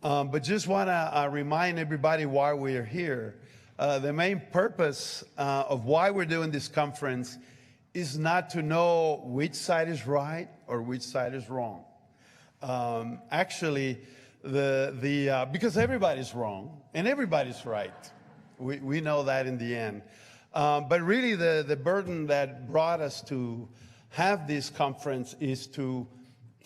But just want to remind everybody why we're here. The main purpose of why we're doing this conference is not to know which side is right or which side is wrong. Actually, because everybody's wrong and everybody's right. We know that in the end. But really the burden that brought us to have this conference is to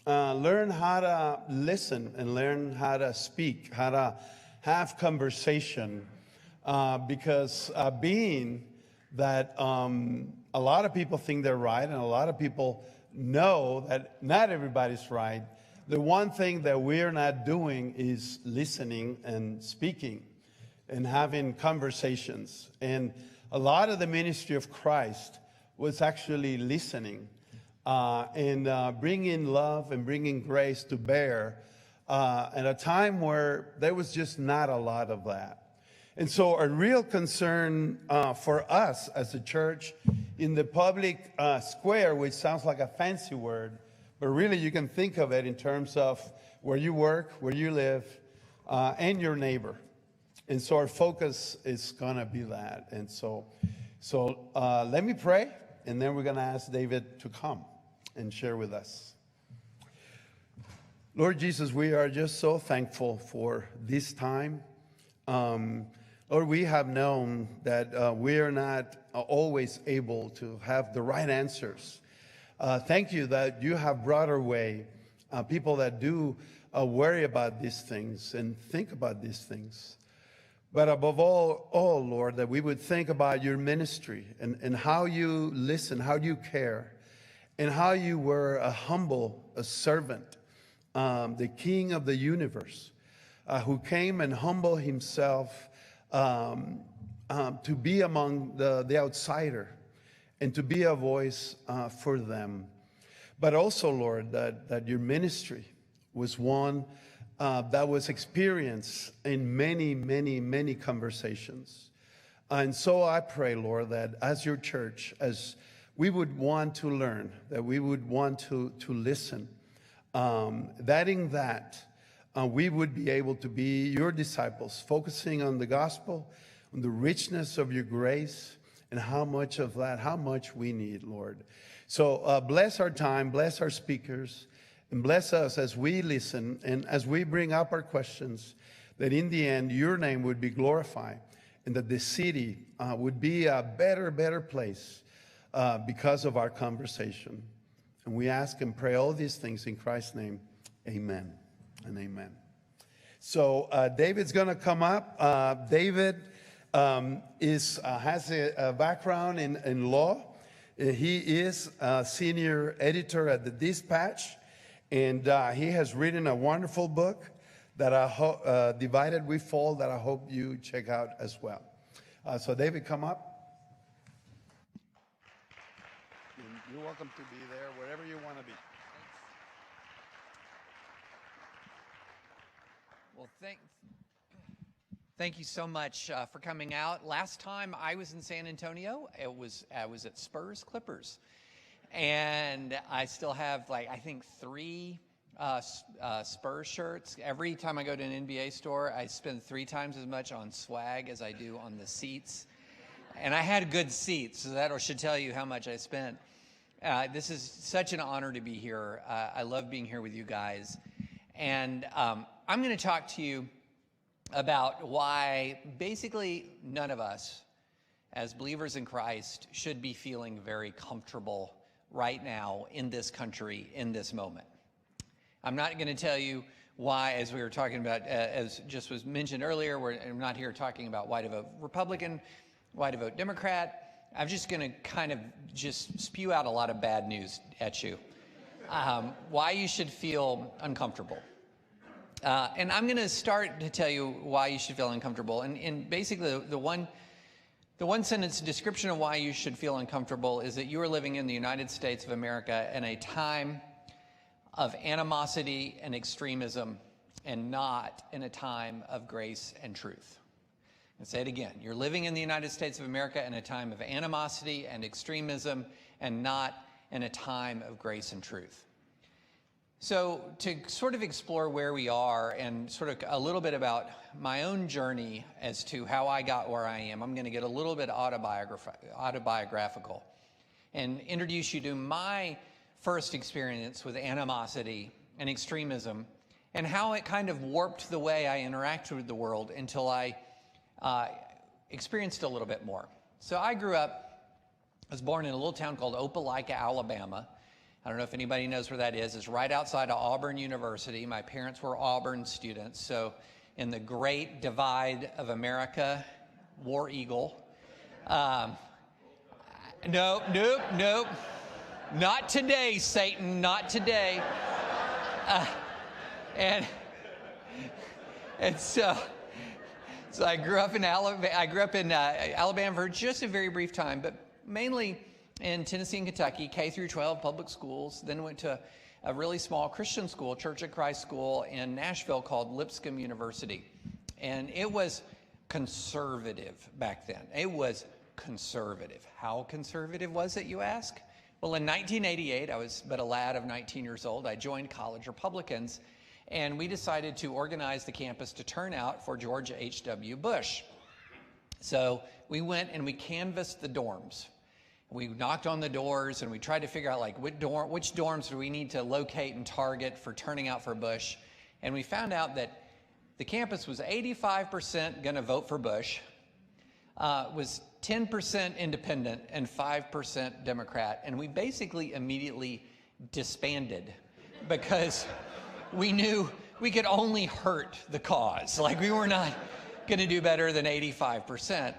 learn how to listen and learn how to speak, how to have conversation. Because being that a lot of people think they're right and a lot of people know that not everybody's right, the one thing that we're not doing is listening and speaking and having conversations. And a lot of the ministry of Christ was actually listening and bringing love and bringing grace to bear at a time where there was just not a lot of that. And so a real concern for us as a church in the public square, which sounds like a fancy word, but really you can think of it in terms of where you work, where you live, and your neighbor. And so our focus is going to be that. And so let me pray, and then we're going to ask David to come and share with us. Lord Jesus, we are just so thankful for this time. Lord, we have known that we are not always able to have the right answers. Thank you that you have brought our way people that do worry about these things and think about these things. But above all, Lord, that we would think about your ministry and how you listen, how you care, and how you were a servant, the King of the universe, who came and humbled himself to be among the outsider and to be a voice for them. But also, Lord, that your ministry was one that was experienced in many, many, many conversations. And so I pray, Lord, that as your church, as we would want to learn, that we would want to listen, that in that we would be able to be your disciples, focusing on the gospel, on the richness of your grace, and how much of that, how much we need, Lord. So bless our time, bless our speakers, and bless us as we listen and as we bring up our questions, that in the end, your name would be glorified and that the city would be a better place because of our conversation. And we ask and pray all these things in Christ's name. Amen and amen. So David's going to come up. David has a background in law. He is a senior editor at the Dispatch, and he has written a wonderful book that Divided We Fall, that I hope you check out as well. So David, come up. And you're welcome to be there, wherever you want to be. Well, thank you so much for coming out. Last time I was in San Antonio, I was at Spurs Clippers, and I still have I think 3 Spurs shirts. Every time I go to an NBA store, I spend 3 times as much on swag as I do on the seats, and I had good seats, so that should tell you how much I spent. This is such an honor to be here. I love being here with you guys, and I'm going to talk to you about why basically none of us as believers in Christ should be feeling very comfortable right now in this country, in this moment. I'm not going to tell you why, as we were talking about, as just was mentioned earlier, I'm not here talking about why to vote Republican, why to vote Democrat. I'm just going to kind of just spew out a lot of bad news at you. Why you should feel uncomfortable. And I'm going to start to tell you why you should feel uncomfortable. And basically, the one sentence description of why you should feel uncomfortable is that you are living in the United States of America in a time of animosity and extremism, and not in a time of grace and truth. And say it again. You're living in the United States of America in a time of animosity and extremism, and not in a time of grace and truth. So to sort of explore where we are and sort of a little bit about my own journey as to how I got where I am, I'm going to get a little bit autobiographical and introduce you to my first experience with animosity and extremism and how it kind of warped the way I interacted with the world until I experienced a little bit more. So I was born in a little town called Opelika, Alabama. I don't know if anybody knows where that is. It's right outside of Auburn University. My parents were Auburn students. So in the great divide of America, War Eagle. Nope. Not today, Satan, not today. And so I grew up in Alabama for just a very brief time, but mainly in Tennessee and Kentucky, K through 12 public schools. Then went to a really small Christian school, Church of Christ school in Nashville called Lipscomb University. And it was conservative back then. It was conservative. How conservative was it, you ask? Well, in 1988, I was but a lad of 19 years old. I joined College Republicans, and we decided to organize the campus to turn out for George H.W. Bush. So we went and we canvassed the dorms. We knocked on the doors and we tried to figure out like which dorms do we need to locate and target for turning out for Bush. And we found out that the campus was 85% going to vote for Bush, was 10% independent and 5% Democrat. And we basically immediately disbanded because we knew we could only hurt the cause. Like we were not going to do better than 85%.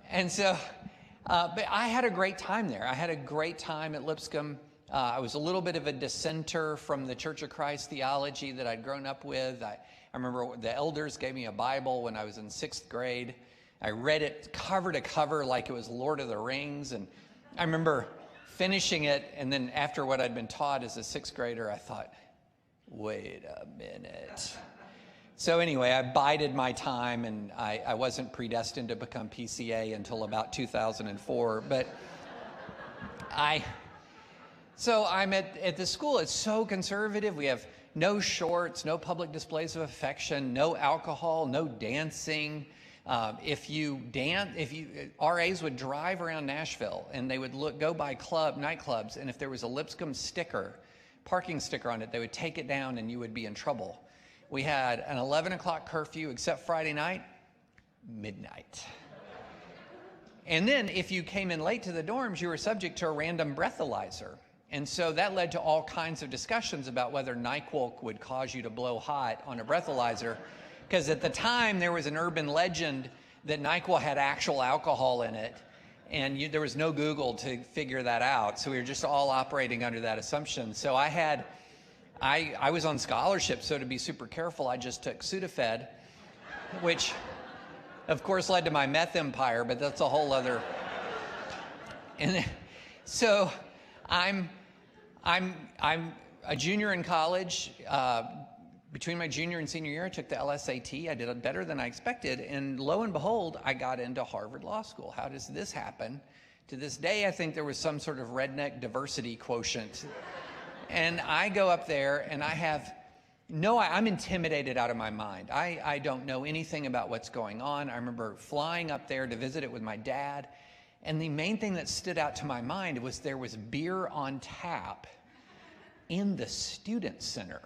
And so, but I had a great time there. I had a great time at Lipscomb. I was a little bit of a dissenter from the Church of Christ theology that I'd grown up with. I remember the elders gave me a Bible when I was in 6th grade. I read it cover to cover like it was Lord of the Rings. And I remember finishing it, and then after what I'd been taught as a 6th grader, I thought, wait a minute. So anyway, I bided my time, and I wasn't predestined to become PCA until about 2004. But so I'm at the school. It's so conservative. We have no shorts, no public displays of affection, no alcohol, no dancing. RAs would drive around Nashville, and they would go by nightclubs, and if there was a Lipscomb parking sticker on it, they would take it down, and you would be in trouble. We had an 11 o'clock curfew, except Friday night, midnight. And then if you came in late to the dorms, you were subject to a random breathalyzer. And so that led to all kinds of discussions about whether NyQuil would cause you to blow hot on a breathalyzer. Because at the time, there was an urban legend that NyQuil had actual alcohol in it. And there was no Google to figure that out. So we were just all operating under that assumption. So I was on scholarship, so to be super careful, I just took Sudafed, which of course led to my meth empire, but that's a whole other. And so I'm a junior in college. Between my junior and senior year, I took the LSAT. I did better than I expected, and lo and behold, I got into Harvard Law School. How does this happen? To this day, I think there was some sort of redneck diversity quotient. And I go up there, and I'm intimidated out of my mind. I don't know anything about what's going on. I remember flying up there to visit it with my dad, and the main thing that stood out to my mind was there was beer on tap in the student center.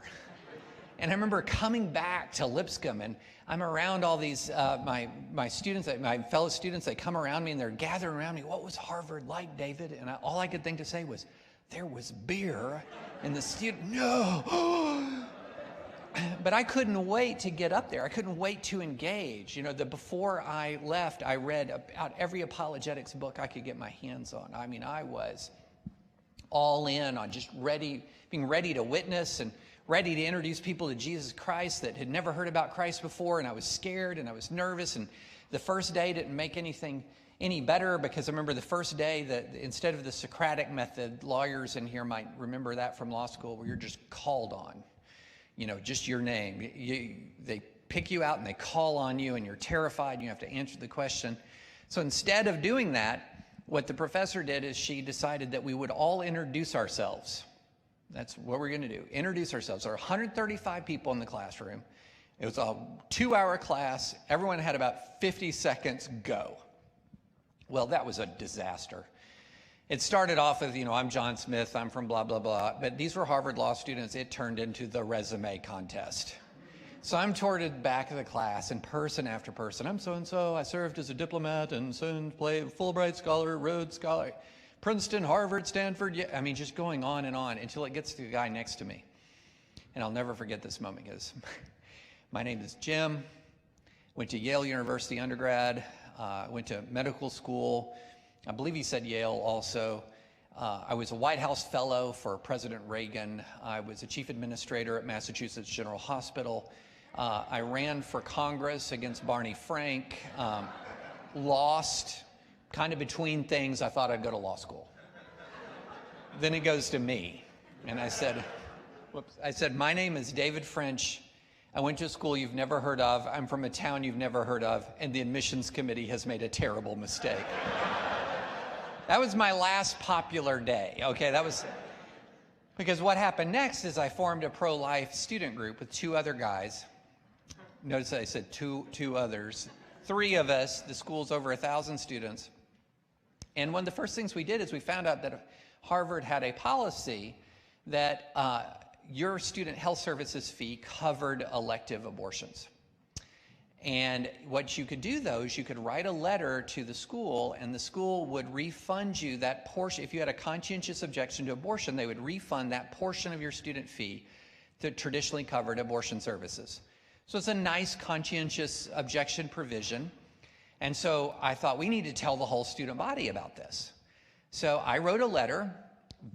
And I remember coming back to Lipscomb, and I'm around all these, my students, my fellow students, they come around me, and they're gathering around me. What was Harvard like, David? And all I could think to say was, there was beer in the student. No! But I couldn't wait to get up there. I couldn't wait to engage. Before I left, I read about every apologetics book I could get my hands on. I mean, I was all in on just being ready to witness and ready to introduce people to Jesus Christ that had never heard about Christ before. And I was scared and I was nervous. And the first day didn't make anything any better, because I remember the first day that instead of the Socratic method, lawyers in here might remember that from law school, where you're just called on, just your name. They pick you out and they call on you, and you're terrified and you have to answer the question. So instead of doing that, what the professor did is she decided that we would all introduce ourselves. That's what we're going to do. Introduce ourselves. There are 135 people in the classroom. It was a 2-hour class. Everyone had about 50 seconds, go. Well, that was a disaster. It started off with, I'm John Smith, I'm from blah, blah, blah. But these were Harvard Law students. It turned into the resume contest. So I'm toward the back of the class, and person after person. I'm so-and-so. I served as a diplomat and played Fulbright Scholar, Rhodes Scholar, Princeton, Harvard, Stanford. Yeah, just going on and on until it gets to the guy next to me. And I'll never forget this moment because my name is Jim. Went to Yale University undergrad. Went to medical school. I believe he said Yale also. I was a White House fellow for President Reagan. I was a chief administrator at Massachusetts General Hospital. I ran for Congress against Barney Frank, lost, kind of between things. I thought I'd go to law school. Then it goes to me. And I said, my name is David French. I went to a school you've never heard of. I'm from a town you've never heard of. And the admissions committee has made a terrible mistake. That was my last popular day. Okay, that was, because what happened next is I formed a pro-life student group with 2 other guys. Notice I said two others. 3 of us, the school's over 1,000 students. And one of the first things we did is we found out that Harvard had a policy that your student health services fee covered elective abortions. And what you could do, though, is you could write a letter to the school, and the school would refund you that portion. If you had a conscientious objection to abortion, they would refund that portion of your student fee that traditionally covered abortion services. So it's a nice conscientious objection provision. And so I thought we need to tell the whole student body about this. So I wrote a letter,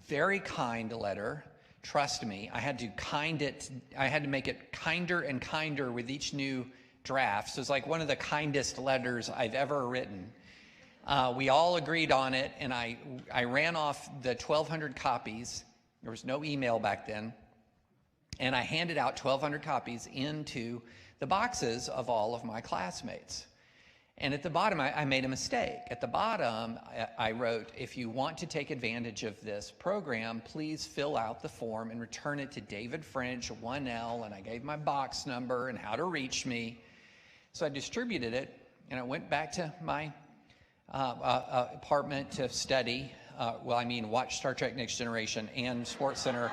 very kind letter. Trust me, I had to make it kinder and kinder with each new draft. So it's like one of the kindest letters I've ever written. We all agreed on it, and I ran off the 1,200 copies. There was no email back then. And I handed out 1,200 copies into the boxes of all of my classmates. And at the bottom, I made a mistake. At the bottom, I wrote, if you want to take advantage of this program, please fill out the form and return it to David French, 1L, and I gave my box number and how to reach me. So I distributed it, and I went back to my apartment to study. Watch Star Trek Next Generation and Sports Center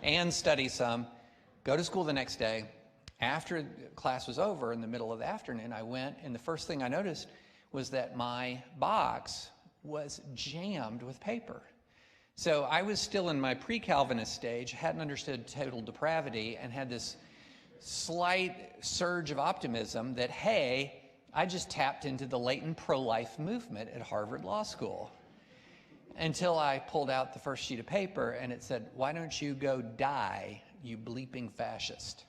and study some. Go to school the next day. After class was over in the middle of the afternoon, I went, and the first thing I noticed was that my box was jammed with paper. So I was still in my pre-Calvinist stage, hadn't understood total depravity, and had this slight surge of optimism that, hey, I just tapped into the latent pro-life movement at Harvard Law School. Until I pulled out the first sheet of paper, and it said, why don't you go die, you bleeping fascist?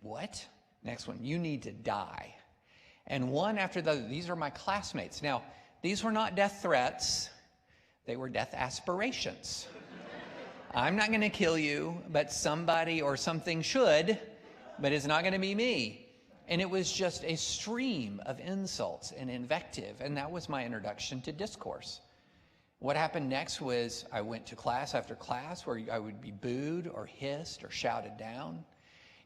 What? Next one, you need to die. And one after the other, these are my classmates. Now, these were not death threats. They were death aspirations. I'm not going to kill you, but somebody or something should, but it's not going to be me. And it was just a stream of insults and invective, and that was my introduction to discourse. What happened next was I went to class after class where I would be booed or hissed or shouted down.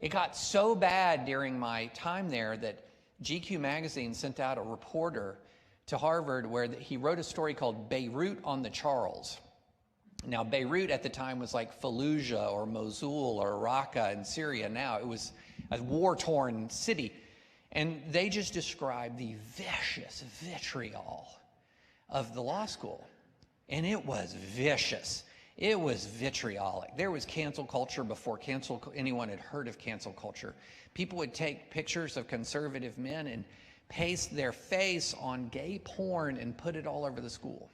It got so bad during my time there that GQ magazine sent out a reporter to Harvard where he wrote a story called Beirut on the Charles. Now, Beirut at the time was like Fallujah or Mosul or Raqqa in Syria. Now it was a war-torn city. And they just described the vicious vitriol of the law school. And it was vicious. It was vitriolic. There was cancel culture before anyone had heard of cancel culture. People would take pictures of conservative men and paste their face on gay porn and put it all over the school.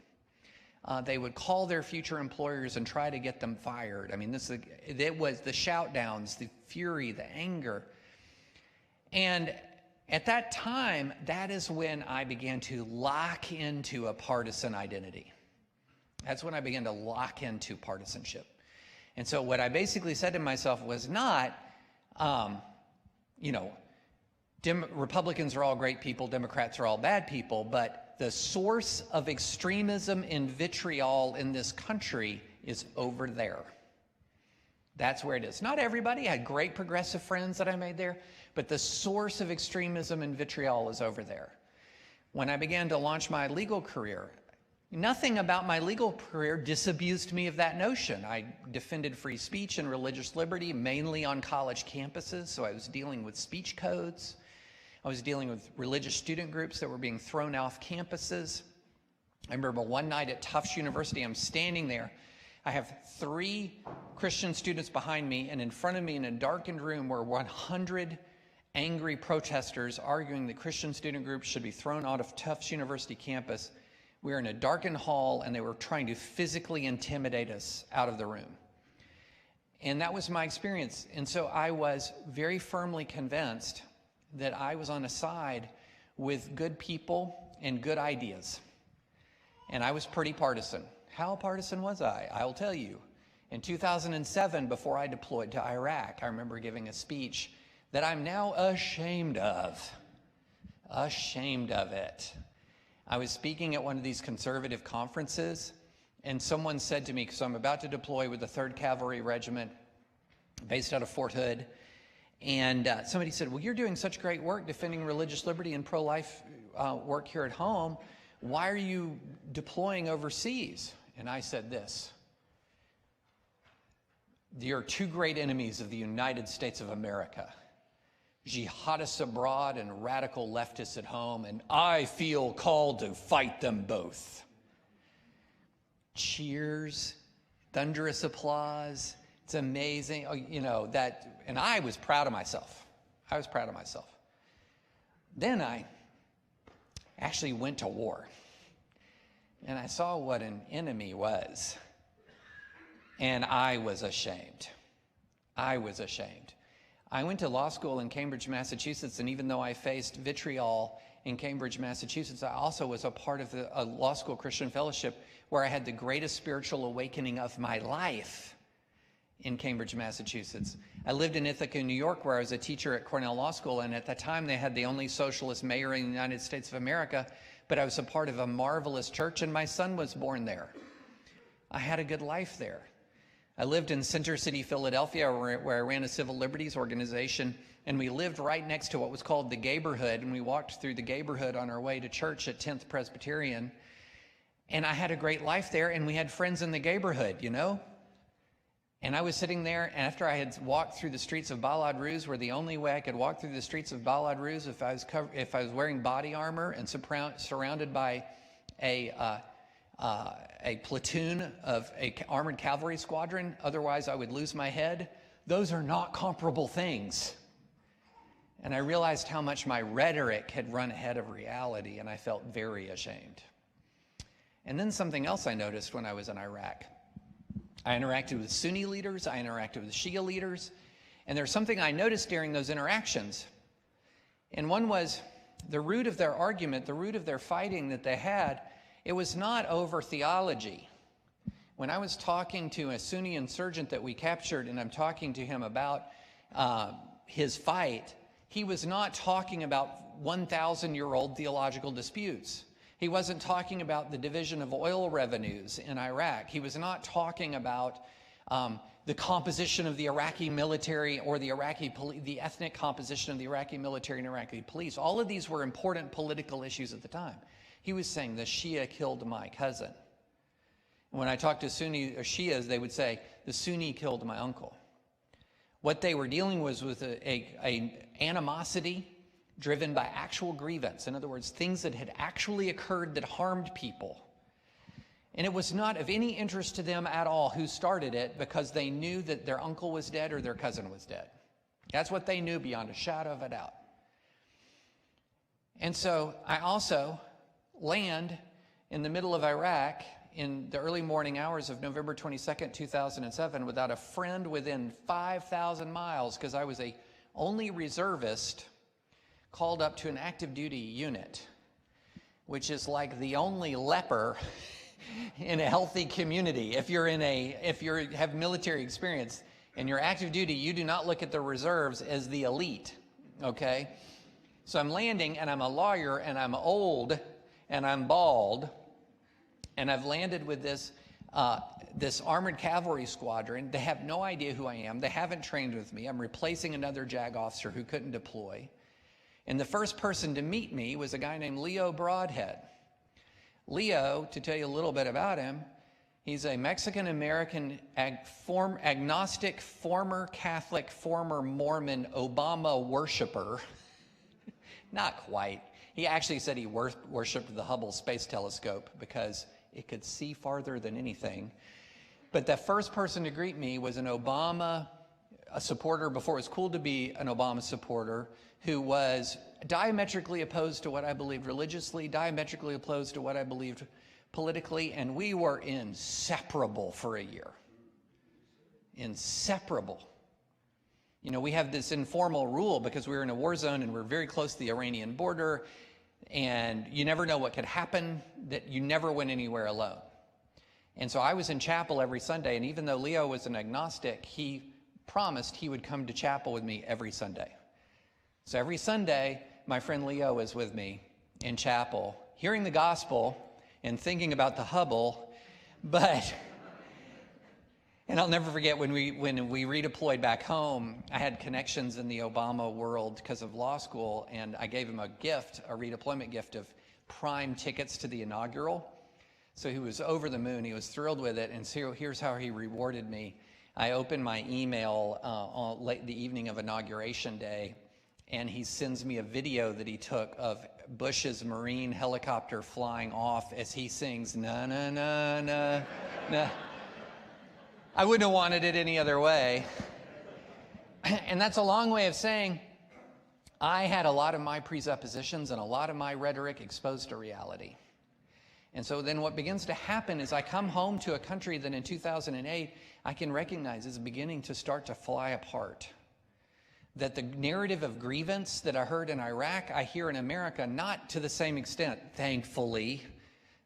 They would call their future employers and try to get them fired. I mean, it was the shout downs, the fury, the anger. And at that time, that is when I began to lock into a partisan identity. That's when I began to lock into partisanship. And so what I basically said to myself was not, Republicans are all great people, Democrats are all bad people, but the source of extremism and vitriol in this country is over there. That's where it is. Not everybody. I had great progressive friends that I made there, but the source of extremism and vitriol is over there. When I began to launch my legal career, nothing about my legal career disabused me of that notion. I defended free speech and religious liberty, mainly on college campuses, so I was dealing with speech codes. I was dealing with religious student groups that were being thrown off campuses. I remember one night at Tufts University, I'm standing there. I have 3 Christian students behind me, and in front of me in a darkened room were 100 angry protesters arguing that Christian student groups should be thrown out of Tufts University campus. We were in a darkened hall, and they were trying to physically intimidate us out of the room. And that was my experience. And so I was very firmly convinced that I was on a side with good people and good ideas. And I was pretty partisan. How partisan was I? I'll tell you. In 2007, before I deployed to Iraq, I remember giving a speech that I'm now ashamed of. Ashamed of it. I was speaking at one of these conservative conferences, and someone said to me, because I'm about to deploy with the 3rd Cavalry Regiment based out of Fort Hood, and somebody said, well, you're doing such great work defending religious liberty and pro-life work here at home. Why are you deploying overseas? And I said this: there are 2 great enemies of the United States of America, jihadists abroad and radical leftists at home, and I feel called to fight them both. Cheers, thunderous applause. It's amazing. Oh, you know, that, and I was proud of myself. I was proud of myself. Then I actually went to war, and I saw what an enemy was, and I was ashamed. I was ashamed. I went to law school in Cambridge, Massachusetts, and even though I faced vitriol in Cambridge, Massachusetts, I also was a part of a law school Christian fellowship where I had the greatest spiritual awakening of my life in Cambridge, Massachusetts. I lived in Ithaca, New York, where I was a teacher at Cornell Law School, and at that time they had the only socialist mayor in the United States of America, but I was a part of a marvelous church, and my son was born there. I had a good life there. I lived in Center City, Philadelphia, where I ran a civil liberties organization, and we lived right next to what was called the Gayborhood, and we walked through the Gayborhood on our way to church at 10th Presbyterian, and I had a great life there, and we had friends in the Gayborhood, you know? And I was sitting there, and after I had walked through the streets of Balad Ruz, where the only way I could walk through the streets of Balad Ruz if I was wearing body armor and surrounded by a platoon of a armored cavalry squadron, otherwise I would lose my head. Those are not comparable things. And I realized how much my rhetoric had run ahead of reality, and I felt very ashamed. And then something else I noticed when I was in Iraq. I interacted with Sunni leaders, I interacted with Shia leaders, and there's something I noticed during those interactions. And one was the root of their argument, the root of their fighting that they had, it was not over theology. When I was talking to a Sunni insurgent that we captured, and I'm talking to him about his fight, he was not talking about 1,000-year-old theological disputes. He wasn't talking about the division of oil revenues in Iraq. He was not talking about the composition of the Iraqi military or the ethnic composition of the Iraqi military and Iraqi police. All of these were important political issues at the time. He was saying, the Shia killed my cousin. And when I talked to Sunni or Shias, they would say, the Sunni killed my uncle. What they were dealing with was an animosity driven by actual grievance. In other words, things that had actually occurred that harmed people. And it was not of any interest to them at all who started it, because they knew that their uncle was dead or their cousin was dead. That's what they knew beyond a shadow of a doubt. And so I also land in the middle of Iraq in the early morning hours of November 22nd, 2007, without a friend within 5,000 miles, because I was a only reservist called up to an active duty unit, which is like the only leper in a healthy community. If you have military experience and you're active duty, you do not look at the reserves as the elite, okay? So I'm landing, and I'm a lawyer, and I'm old, and I'm bald, and I've landed with this this armored cavalry squadron. They have no idea who I am. They haven't trained with me. I'm replacing another JAG officer who couldn't deploy. And the first person to meet me was a guy named Leo Broadhead. Leo, to tell you a little bit about him, he's a Mexican-American agnostic, former Catholic, former Mormon Obama worshiper. Not quite. He actually said he worshipped the Hubble Space Telescope because it could see farther than anything. But the first person to greet me was an Obama supporter, before it was cool to be an Obama supporter, who was diametrically opposed to what I believed religiously, diametrically opposed to what I believed politically, and we were inseparable for a year. Inseparable. You know, we have this informal rule because we were in a war zone and we're very close to the Iranian border, and you never know what could happen, that you never went anywhere alone. And so I was in chapel every Sunday, and even though Leo was an agnostic, he promised he would come to chapel with me every Sunday. So every Sunday, my friend Leo was with me in chapel, hearing the gospel and thinking about the Hubble, and I'll never forget when we redeployed back home, I had connections in the Obama world because of law school, and I gave him a gift, a redeployment gift of prime tickets to the inaugural. So he was over the moon. He was thrilled with it, and so here's how he rewarded me. I opened my email on late the evening of Inauguration Day, and he sends me a video that he took of Bush's Marine helicopter flying off as he sings, na, na, na, na, na. I wouldn't have wanted it any other way. And that's a long way of saying I had a lot of my presuppositions and a lot of my rhetoric exposed to reality. And so then what begins to happen is I come home to a country that in 2008 I can recognize is beginning to start to fly apart. That the narrative of grievance that I heard in Iraq, I hear in America, not to the same extent, thankfully,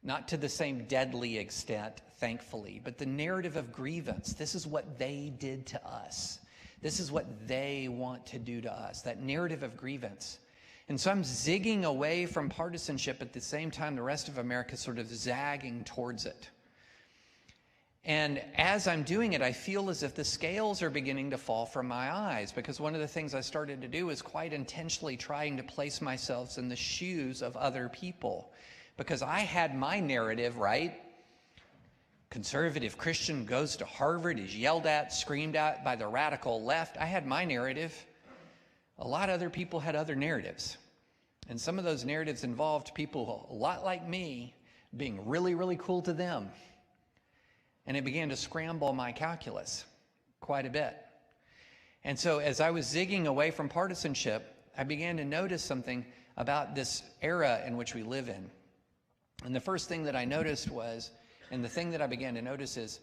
not to the same deadly extent, thankfully, but the narrative of grievance. This is what they did to us. This is what they want to do to us, that narrative of grievance. And so I'm zigging away from partisanship at the same time the rest of America is sort of zagging towards it. And as I'm doing it, I feel as if the scales are beginning to fall from my eyes, because one of the things I started to do is quite intentionally trying to place myself in the shoes of other people. Because I had my narrative, right? Conservative Christian goes to Harvard, is yelled at, screamed at by the radical left. I had my narrative. A lot of other people had other narratives. And some of those narratives involved people a lot like me being really, really cool to them. And it began to scramble my calculus quite a bit. And so as I was zigging away from partisanship, I began to notice something about this era in which we live in. And the first thing that I noticed was, and the thing that I began to notice is,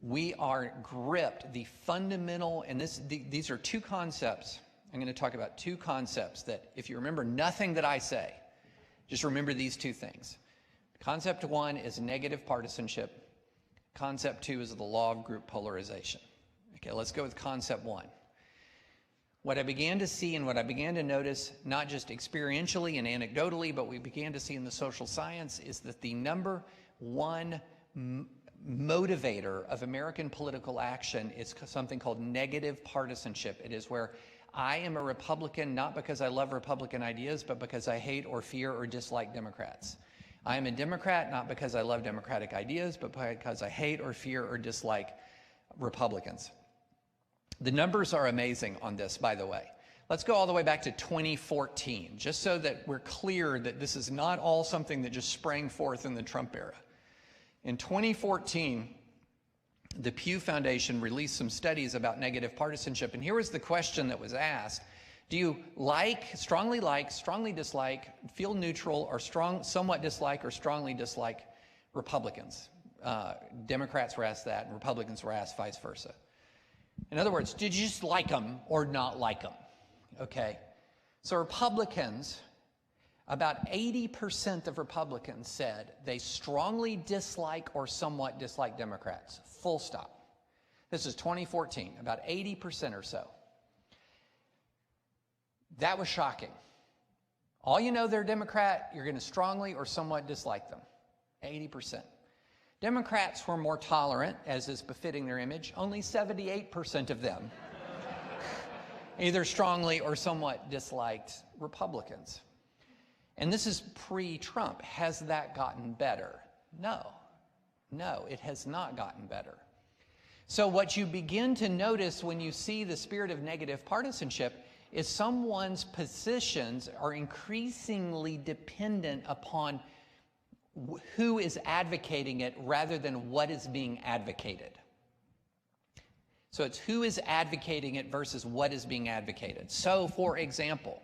we are gripped, the fundamental, and these are two concepts. I'm going to talk about two concepts that, if you remember nothing that I say, just remember these two things. Concept one is negative partisanship. Concept two is the law of group polarization. Okay, let's go with concept one. What I began to see and what I began to notice, not just experientially and anecdotally, but we began to see in the social science, is that the number one motivator of American political action is something called negative partisanship. It is where I am a Republican not because I love Republican ideas, but because I hate or fear or dislike Democrats. I am a Democrat not because I love Democratic ideas, but because I hate or fear or dislike Republicans. The numbers are amazing on this, by the way. Let's go all the way back to 2014, just so that we're clear that this is not all something that just sprang forth in the Trump era. In 2014, the Pew Foundation released some studies about negative partisanship, and here was the question that was asked. Do you strongly dislike, feel neutral, or somewhat dislike, or strongly dislike Republicans? Democrats were asked that, and Republicans were asked vice versa. In other words, did you just like them or not like them? Okay. So Republicans, about 80% of Republicans said they strongly dislike or somewhat dislike Democrats. Full stop. This is 2014, about 80% or so. That was shocking. All you know they're Democrat, you're going to strongly or somewhat dislike them. 80%. Democrats were more tolerant, as is befitting their image. Only 78% of them either strongly or somewhat disliked Republicans. And this is pre-Trump. Has that gotten better? No. No, it has not gotten better. So what you begin to notice when you see the spirit of negative partisanship is someone's positions are increasingly dependent upon who is advocating it rather than what is being advocated. So it's who is advocating it versus what is being advocated. So, for example,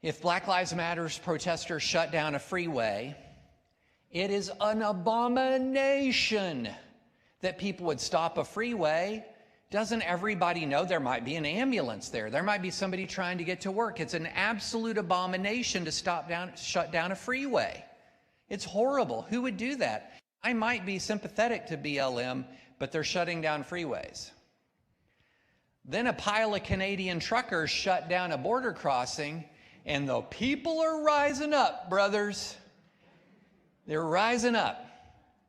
if Black Lives Matter protesters shut down a freeway, it is an abomination that people would stop a freeway. Doesn't everybody know there might be an ambulance there? There might be somebody trying to get to work. It's an absolute abomination to shut down a freeway. It's horrible. Who would do that? I might be sympathetic to BLM, but they're shutting down freeways. Then a pile of Canadian truckers shut down a border crossing, and the people are rising up, brothers. They're rising up.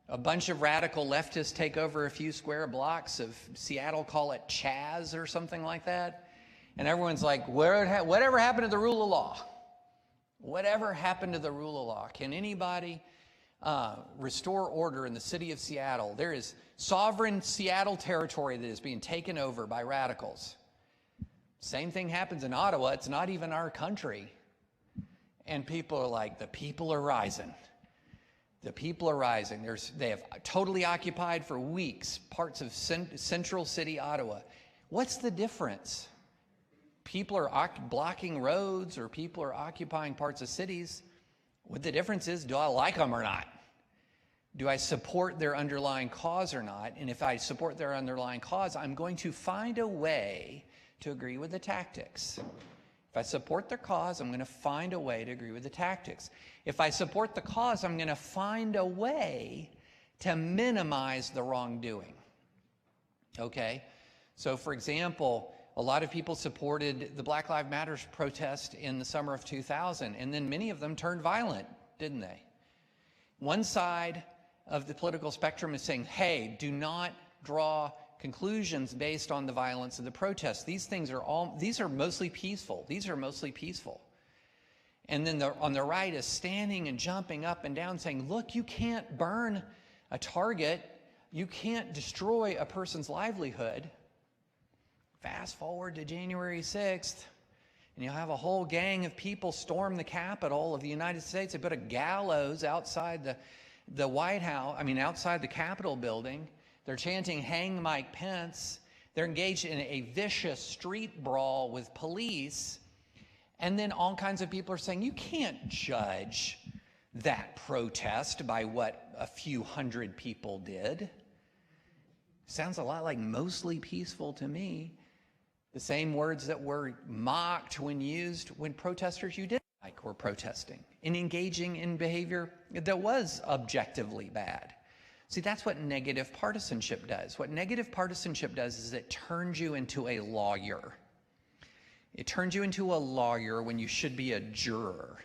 A bunch of radical leftists take over a few square blocks of Seattle, call it Chaz or something like that. And everyone's like, whatever happened to the rule of law? Whatever happened to the rule of law? Can anybody restore order in the city of Seattle? There is sovereign Seattle territory that is being taken over by radicals. Same thing happens in Ottawa. It's not even our country. And people are like, the people are rising. The people are rising. They have totally occupied for weeks parts of central city Ottawa. What's the difference? People are blocking roads or people are occupying parts of cities. What the difference is, do I like them or not? Do I support their underlying cause or not? And if I support their underlying cause, I'm going to find a way to agree with the tactics. If I support their cause, I'm going to find a way to agree with the tactics. If I support the cause, I'm going to find a way to minimize the wrongdoing. Okay? So, for example, a lot of people supported the Black Lives Matter protest in the summer of 2000, and then many of them turned violent, didn't they? One side of the political spectrum is saying, hey, do not draw conclusions based on the violence of the protests. These are mostly peaceful. These are mostly peaceful. And then on the right is standing and jumping up and down saying, look, you can't burn a target. You can't destroy a person's livelihood. Fast forward to January 6th, and you'll have a whole gang of people storm the Capitol of the United States. They put a gallows outside the White House, outside the Capitol building. They're chanting, hang Mike Pence. They're engaged in a vicious street brawl with police. And then all kinds of people are saying, you can't judge that protest by what a few hundred people did. Sounds a lot like mostly peaceful to me. The same words that were mocked when used when protesters you didn't like were protesting and engaging in behavior that was objectively bad. See, that's what negative partisanship does. What negative partisanship does is it turns you into a lawyer. It turns you into a lawyer when you should be a juror.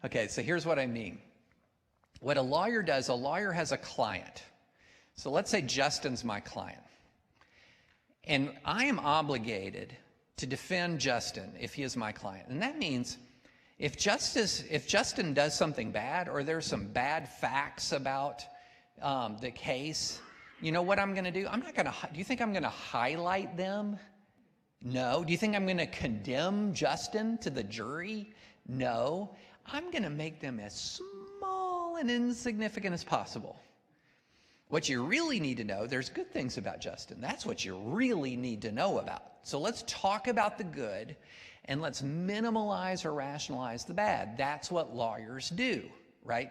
Okay, so here's what I mean. What a lawyer does, a lawyer has a client. So let's say Justin's my client. And I am obligated to defend Justin if he is my client. And that means if Justin does something bad or there's some bad facts about the case, you know what I'm going to do? Do you think I'm going to highlight them? No. Do you think I'm going to condemn Justin to the jury? No. I'm going to make them as small and insignificant as possible. What you really need to know, there's good things about Justin. That's what you really need to know about. So let's talk about the good and let's minimalize or rationalize the bad. That's what lawyers do, right?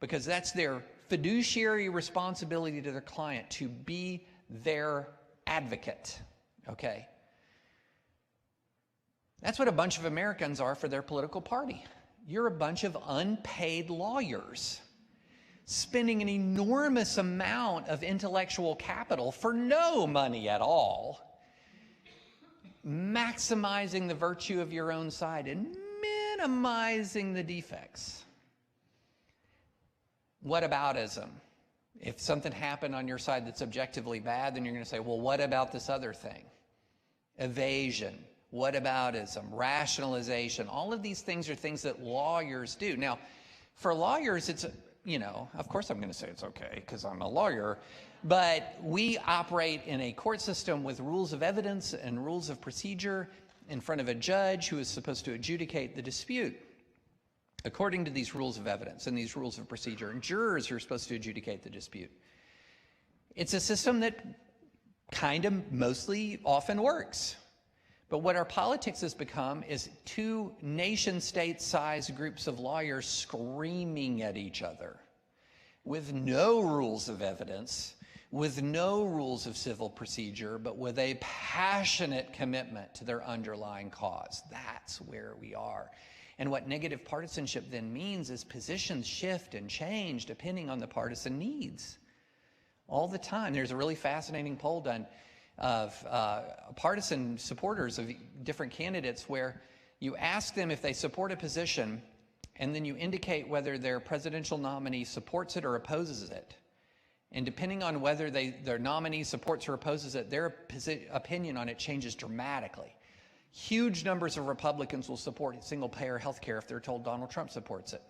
Because that's their fiduciary responsibility to their client, to be their advocate, okay? That's what a bunch of Americans are for their political party. You're a bunch of unpaid lawyers spending an enormous amount of intellectual capital for no money at all, maximizing the virtue of your own side and minimizing the defects. whataboutism. If something happened on your side that's objectively bad, then you're going to say, well, what about this other thing? Evasion, whataboutism, rationalization. All of these things are things that lawyers do. Now, for lawyers, it's, of course I'm going to say it's okay because I'm a lawyer, but we operate in a court system with rules of evidence and rules of procedure in front of a judge who is supposed to adjudicate the dispute according to these rules of evidence and these rules of procedure, and jurors are supposed to adjudicate the dispute. It's a system that kind of mostly often works. But what our politics has become is two nation-state-sized groups of lawyers screaming at each other with no rules of evidence, with no rules of civil procedure, but with a passionate commitment to their underlying cause. That's where we are. And what negative partisanship then means is positions shift and change depending on the partisan needs. All the time. There's a really fascinating poll done of partisan supporters of different candidates where you ask them if they support a position and then you indicate whether their presidential nominee supports it or opposes it. And depending on whether their nominee supports or opposes it, their opinion on it changes dramatically. Huge numbers of Republicans will support single-payer health care if they're told Donald Trump supports it.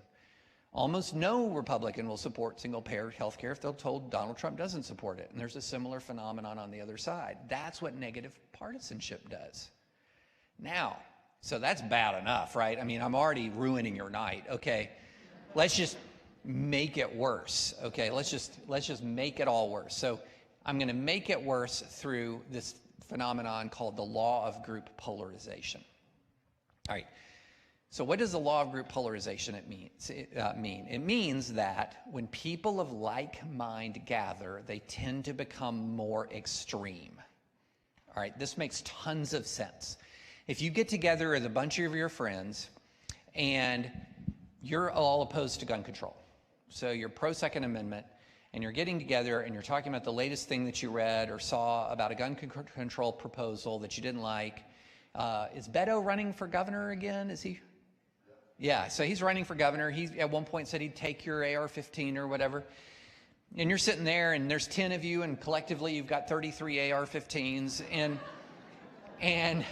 Almost no Republican will support single-payer health care if they're told Donald Trump doesn't support it. And there's a similar phenomenon on the other side. That's what negative partisanship does. Now, so that's bad enough, right? I mean, I'm already ruining your night. Okay, let's just make it worse. Okay, let's just make it all worse. So I'm going to make it worse through this phenomenon called the Law of Group Polarization. All right. So what does the Law of Group Polarization mean? It means that when people of like mind gather, they tend to become more extreme. All right, this makes tons of sense. If you get together with a bunch of your friends and you're all opposed to gun control, so you're pro-Second Amendment, and you're getting together and you're talking about the latest thing that you read or saw about a gun control proposal that you didn't like. Is Beto running for governor again? Is he? Yeah, so he's running for governor. He at one point said he'd take your AR-15 or whatever. And you're sitting there and there's 10 of you and collectively you've got 33 AR-15s and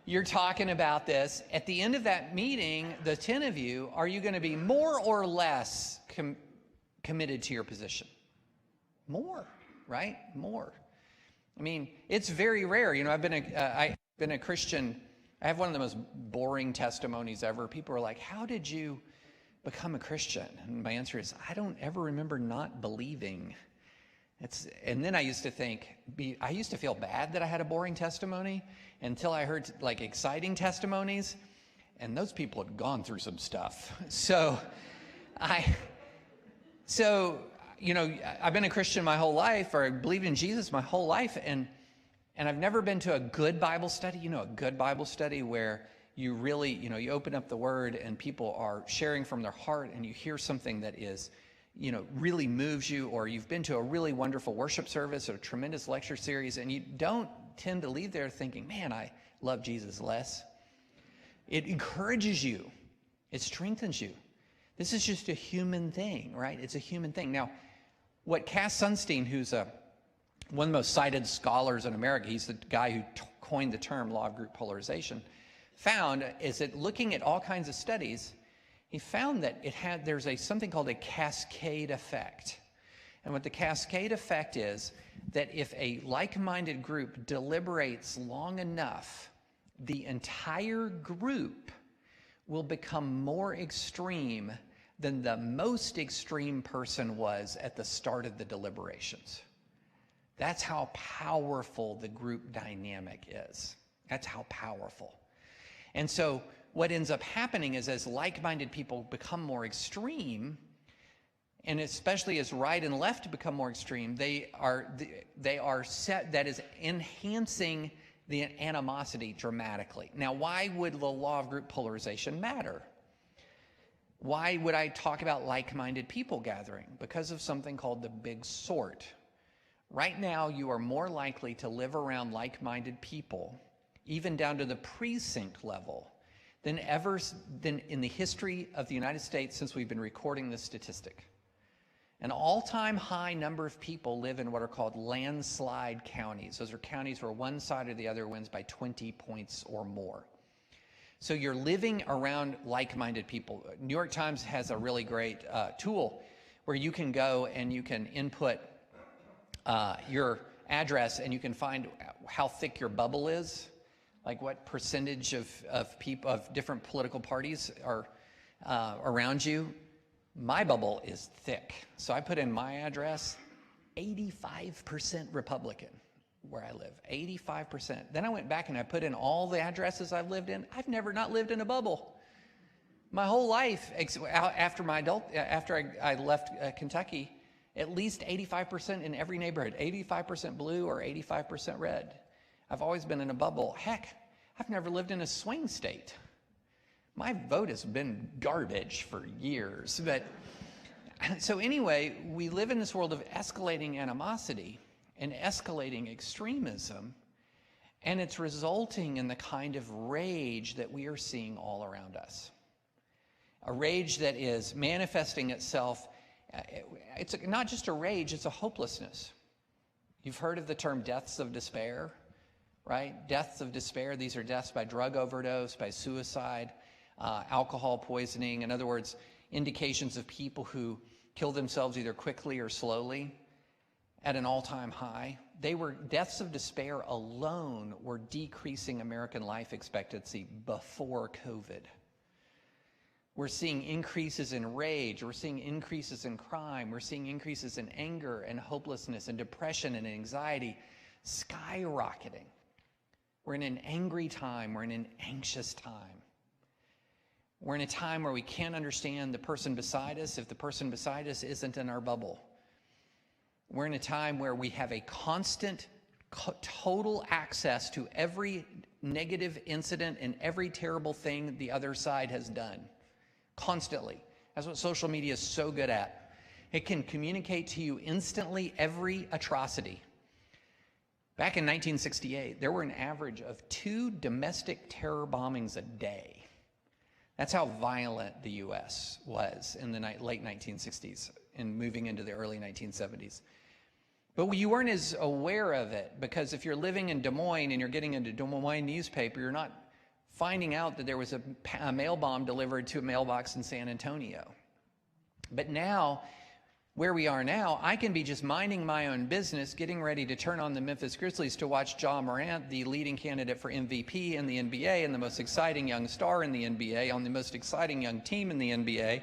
you're talking about this. At the end of that meeting, the 10 of you, are you going to be more or less committed to your position? More, right? More. I mean, it's very rare. I've been a Christian. I have one of the most boring testimonies ever. People are like, how did you become a Christian? And my answer is, I don't ever remember not believing. And then I used to feel bad that I had a boring testimony until I heard like exciting testimonies, and those people had gone through some stuff. So I've been a Christian my whole life, or I believed in Jesus my whole life, and I've never been to a good Bible study, a good Bible study where you really, you open up the Word and people are sharing from their heart and you hear something that is, really moves you, or you've been to a really wonderful worship service or a tremendous lecture series and you don't tend to leave there thinking, man, I love Jesus less. It encourages you. It strengthens you. This is just a human thing, right? It's a human thing. Now, what Cass Sunstein, who's one of the most cited scholars in America, he's the guy who coined the term Law of Group Polarization, found is that looking at all kinds of studies, he found that there's something called a Cascade Effect. And what the Cascade Effect is, that if a like-minded group deliberates long enough, the entire group will become more extreme than the most extreme person was at the start of the deliberations. That's how powerful the group dynamic is. That's how powerful. And so what ends up happening is as like-minded people become more extreme, and especially as right and left become more extreme, that is enhancing the animosity dramatically. Now, why would the Law of Group Polarization matter? Why would I talk about like-minded people gathering? Because of something called the big sort. Right now, you are more likely to live around like-minded people, even down to the precinct level, than in the history of the United States since we've been recording this statistic. An all-time high number of people live in what are called landslide counties. Those are counties where one side or the other wins by 20 points or more. So you're living around like-minded people. New York Times has a really great tool where you can go and you can input your address and you can find how thick your bubble is, like what percentage of people of different political parties are around you. My bubble is thick. So I put in my address, 85% Republican where I live, 85%. Then I went back and I put in all the addresses I've lived in. I've never not lived in a bubble. My whole life, after I left Kentucky, at least 85% in every neighborhood, 85% blue or 85% red. I've always been in a bubble. Heck, I've never lived in a swing state. My vote has been garbage for years. But so anyway, we live in this world of escalating animosity and escalating extremism, and it's resulting in the kind of rage that we are seeing all around us. A rage that is manifesting itself. It's not just a rage, it's a hopelessness. You've heard of the term deaths of despair, right? Deaths of despair. These are deaths by drug overdose, by suicide, alcohol poisoning. In other words, indications of people who kill themselves either quickly or slowly at an all-time high. Deaths of despair alone were decreasing American life expectancy before COVID. We're seeing increases in rage. We're seeing increases in crime. We're seeing increases in anger and hopelessness and depression and anxiety skyrocketing. We're in an angry time. We're in an anxious time. We're in a time where we can't understand the person beside us if the person beside us isn't in our bubble. We're in a time where we have a constant, total access to every negative incident and every terrible thing the other side has done. Constantly. That's what social media is so good at. It can communicate to you instantly every atrocity. Back in 1968, there were an average of 2 domestic terror bombings a day. That's how violent the U.S. was in the late 1960s and moving into the early 1970s. But you weren't as aware of it because if you're living in Des Moines and you're getting into Des Moines newspaper, you're not finding out that there was a mail bomb delivered to a mailbox in San Antonio. But now, where we are now, I can be just minding my own business, getting ready to turn on the Memphis Grizzlies to watch Ja Morant, the leading candidate for MVP in the NBA and the most exciting young star in the NBA, on the most exciting young team in the NBA.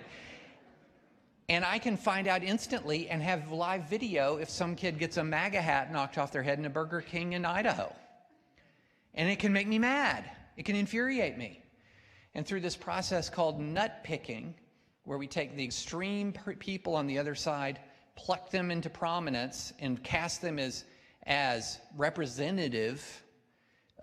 And I can find out instantly and have live video if some kid gets a MAGA hat knocked off their head in a Burger King in Idaho. And it can make me mad. It can infuriate me. And through this process called nut picking, where we take the extreme people on the other side, pluck them into prominence, and cast them as representative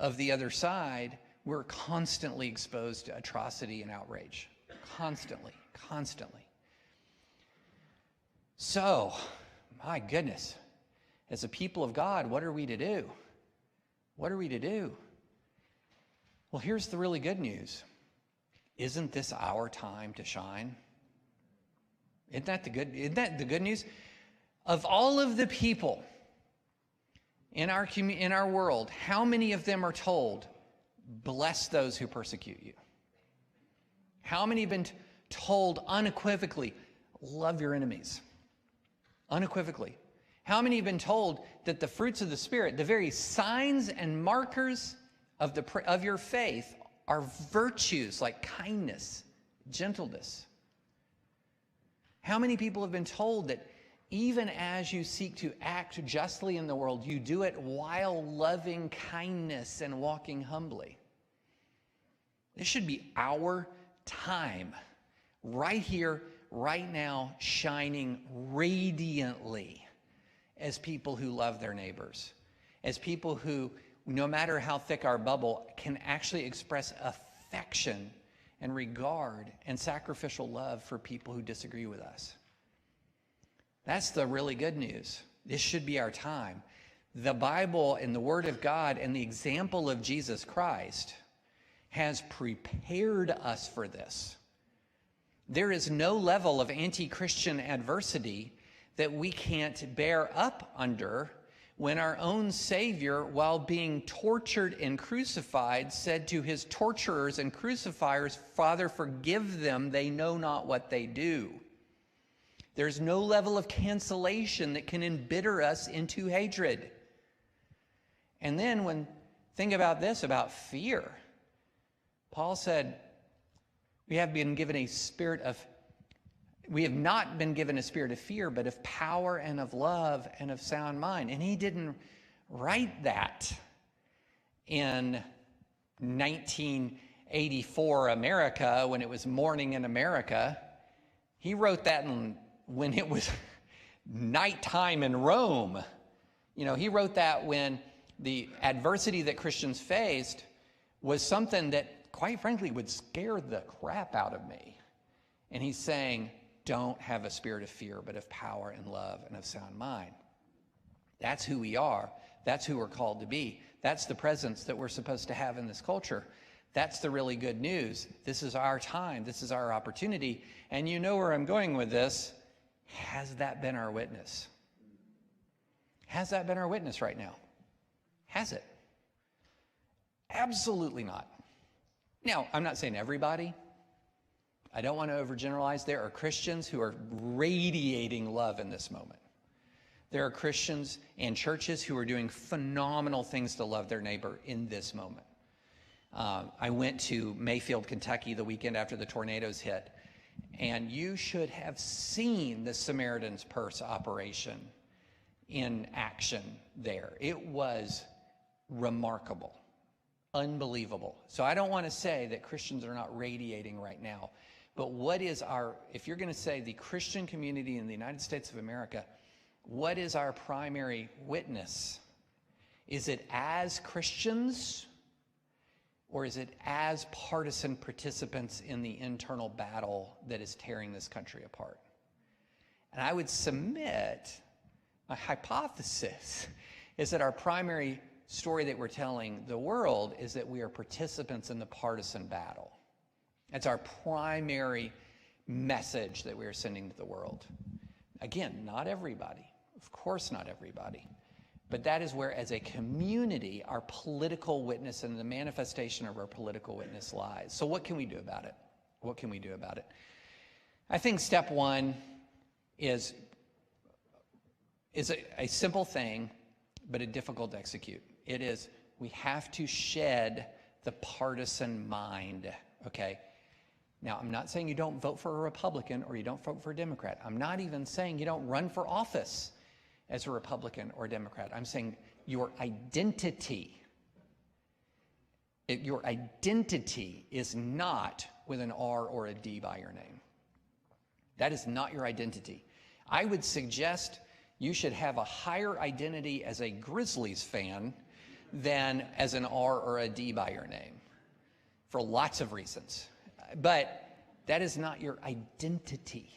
of the other side, we're constantly exposed to atrocity and outrage. Constantly, constantly. So, my goodness, as a people of God, what are we to do? What are we to do? Well, here's the really good news. Isn't this our time to shine? Isn't that the good news? Of all of the people in our world, how many of them are told, bless those who persecute you? How many have been told unequivocally, love your enemies? Unequivocally. How many have been told that the fruits of the Spirit, the very signs and markers of your faith, are virtues like kindness, gentleness? How many people have been told that even as you seek to act justly in the world, you do it while loving kindness and walking humbly? This should be our time, right here, right now, shining radiantly as people who love their neighbors, as people who, no matter how thick our bubble, can actually express affection and regard and sacrificial love for people who disagree with us. That's the really good news. This should be our time. The Bible and the Word of God and the example of Jesus Christ has prepared us for this. There is no level of anti-Christian adversity that we can't bear up under when our own Savior, while being tortured and crucified, said to his torturers and crucifiers, "Father, forgive them, they know not what they do." There's no level of cancellation that can embitter us into hatred. And then think about this, about fear. Paul said, we have not been given a spirit of fear, but of power and of love and of sound mind. And he didn't write that in 1984 America, when it was morning in America. He wrote that when it was nighttime in Rome. He wrote that when the adversity that Christians faced was something that, quite frankly, would scare the crap out of me. And he's saying, don't have a spirit of fear, but of power and love and of sound mind. That's who we are. That's who we're called to be. That's the presence that we're supposed to have in this culture. That's the really good news. This is our time. This is our opportunity. And you know where I'm going with this. Has that been our witness? Has that been our witness right now? Has it? Absolutely not. Now, I'm not saying everybody. I don't want to overgeneralize. There are Christians who are radiating love in this moment. There are Christians and churches who are doing phenomenal things to love their neighbor in this moment. I went to Mayfield, Kentucky the weekend after the tornadoes hit, and you should have seen the Samaritan's Purse operation in action there. It was remarkable, unbelievable. So I don't want to say that Christians are not radiating right now, but if you're going to say the Christian community in the United States of America, what is our primary witness? Is it as Christians, or is it as partisan participants in the internal battle that is tearing this country apart? And I would submit, my hypothesis is that our primary story that we're telling the world is that we are participants in the partisan battle. That's our primary message that we are sending to the world. Again, not everybody. Of course, not everybody. But that is where, as a community, our political witness and the manifestation of our political witness lies. So what can we do about it? What can we do about it? I think step one is a simple thing, but a difficult to execute. It is, we have to shed the partisan mind, okay? Now, I'm not saying you don't vote for a Republican or you don't vote for a Democrat. I'm not even saying you don't run for office as a Republican or Democrat. I'm saying your identity is not with an R or a D by your name. That is not your identity. I would suggest you should have a higher identity as a Grizzlies fan than as an R or a D by your name, for lots of reasons. But that is not your identity.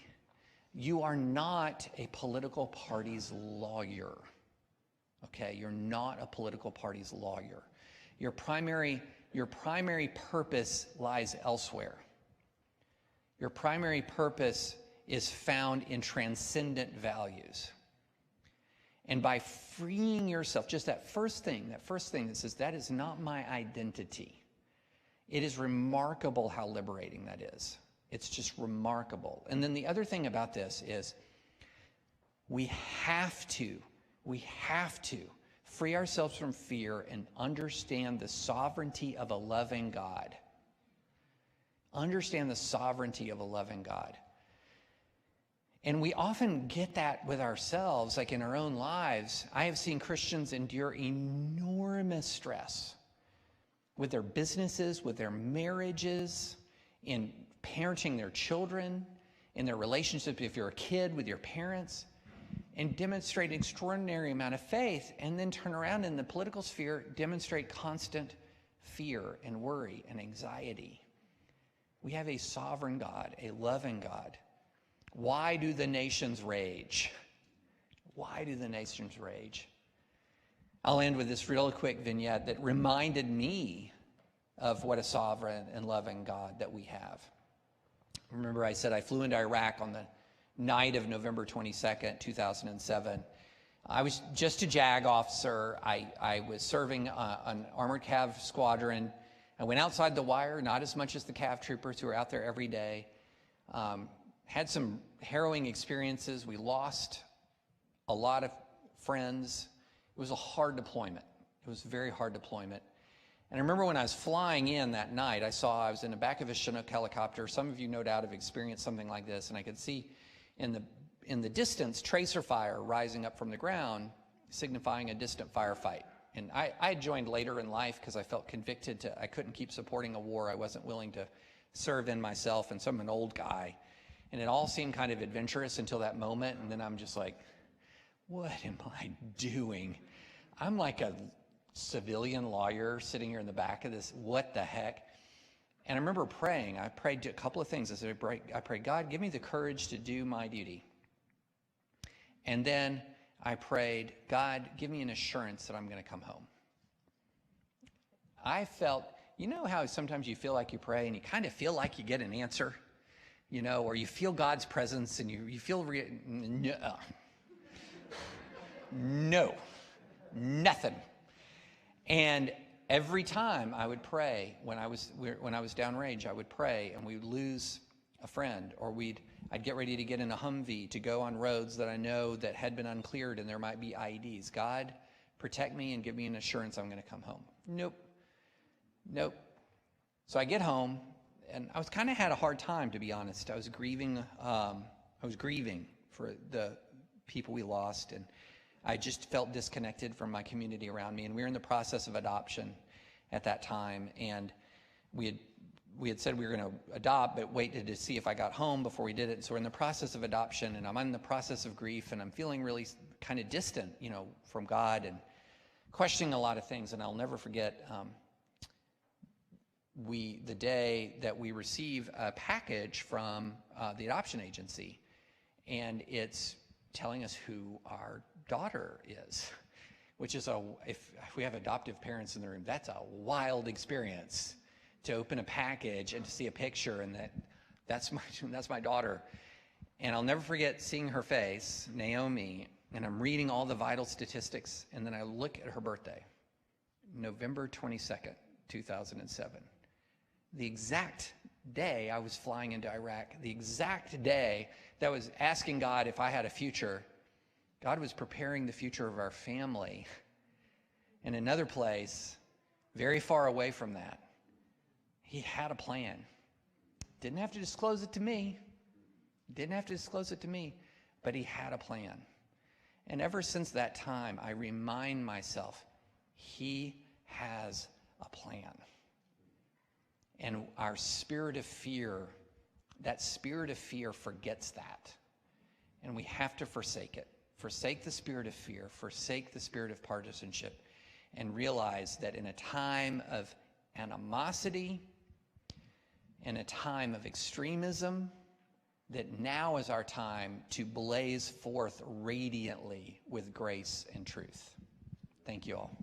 You are not a political party's lawyer, okay? You're not a political party's lawyer. Your primary purpose lies elsewhere. Your primary purpose is found in transcendent values. And by freeing yourself, just that first thing that says, that is not my identity. It is remarkable how liberating that is. It's just remarkable. And then the other thing about this is we have to free ourselves from fear and understand the sovereignty of a loving God. Understand the sovereignty of a loving God. And we often get that with ourselves, like in our own lives. I have seen Christians endure enormous stress with their businesses, with their marriages, in parenting their children, in their relationship, if you're a kid, with your parents, and demonstrate an extraordinary amount of faith, and then turn around in the political sphere, demonstrate constant fear and worry and anxiety. We have a sovereign God, a loving God. Why do the nations rage? Why do the nations rage? I'll end with this real quick vignette that reminded me of what a sovereign and loving God that we have. Remember, I said I flew into Iraq on the night of November 22nd, 2007. I was just a JAG officer. I was serving an armored cav squadron. I went outside the wire, not as much as the cav troopers who are out there every day. Had some harrowing experiences. We lost a lot of friends. It was a hard deployment. It was a very hard deployment. And I remember when I was flying in that night, I was in the back of a Chinook helicopter. Some of you no doubt have experienced something like this, and I could see in the distance tracer fire rising up from the ground, signifying a distant firefight. And I had joined later in life because I felt convicted I couldn't keep supporting a war I wasn't willing to serve in myself, and so I'm an old guy. And it all seemed kind of adventurous until that moment, and then I'm just like, what am I doing? I'm like a civilian lawyer sitting here in the back of this, what the heck? And I remember praying. I prayed a couple of things. I prayed, God, give me the courage to do my duty. And then I prayed, God, give me an assurance that I'm going to come home. I felt, you know how sometimes you feel like you pray and you kind of feel like you get an answer, you know, or you feel God's presence and you feel, no, nothing. And every time I would pray, when I was downrange, I would pray, and we would lose a friend, or I'd get ready to get in a Humvee to go on roads that I know that had been uncleared and there might be IEDs. God, protect me and give me an assurance I'm going to come home. Nope. So I get home, and I was kind of had a hard time, to be honest. I was grieving for the people we lost, and I just felt disconnected from my community around me. And we were in the process of adoption at that time, and we had said we were going to adopt, but waited to see if I got home before we did it. So we're in the process of adoption, and I'm in the process of grief, and I'm feeling really kind of distant, you know, from God, and questioning a lot of things. And I'll never forget the day that we receive a package from the adoption agency, and it's telling us who our daughter is, which is if we have adoptive parents in the room, that's a wild experience to open a package and to see a picture and that's my daughter. And I'll never forget seeing her face, Naomi, and I'm reading all the vital statistics, and then I look at her birthday, November 22nd, 2007. The exact day I was flying into Iraq, the exact day that I was asking God if I had a future, God was preparing the future of our family. In another place, very far away from that, He had a plan. Didn't have to disclose it to me. But He had a plan. And ever since that time, I remind myself, He has a plan. And our spirit of fear, that spirit of fear forgets that. And we have to forsake it. Forsake the spirit of fear, forsake the spirit of partisanship, and realize that in a time of animosity, in a time of extremism, that now is our time to blaze forth radiantly with grace and truth. Thank you all.